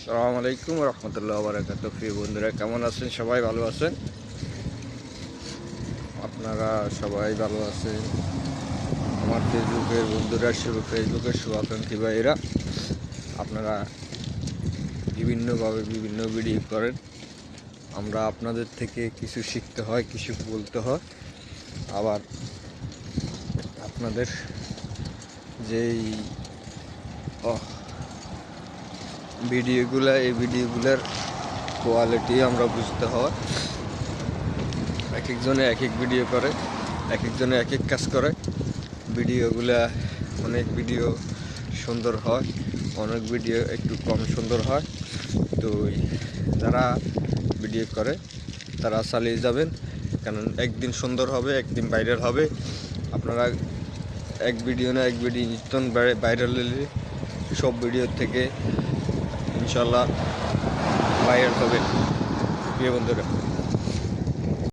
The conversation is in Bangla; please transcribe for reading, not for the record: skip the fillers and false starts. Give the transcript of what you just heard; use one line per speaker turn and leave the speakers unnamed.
আসসালামু আলাইকুম রহমতুল্লাহ বারাকাতুহু। প্রিয় বন্ধুরা, কেমন আছেন? সবাই ভালো আছেন? আপনারা সবাই ভালো আছেন? আমার ফেসবুকের বন্ধুরা, ফেসবুকের শুভাকাঙ্ক্ষী ভাইয়েরা, আপনারা বিভিন্নভাবে বিভিন্ন ভিডিও করেন। আমরা আপনাদের থেকে কিছু শিখতে হয়, কিছু বলতে হয়। আবার আপনাদের যেই এই ভিডিওগুলোর কোয়ালিটি আমরা বুঝতে হয়। এক একজনে এক এক ভিডিও করে, এক একজনে এক এক কাজ করে। ভিডিওগুলা অনেক ভিডিও সুন্দর হয়, অনেক ভিডিও একটু কম সুন্দর হয়। তো যারা ভিডিও করে তারা চালিয়ে যাবেন, কারণ একদিন সুন্দর হবে, একদিন ভাইরাল হবে। আপনারা এক ভিডিও না এক ভিডিও নিত্যন ভাইরাল হলে সব ভিডিওর থেকে ইনশাল্লাহ ভাইরাল হবে। প্রিয় বন্ধুরা,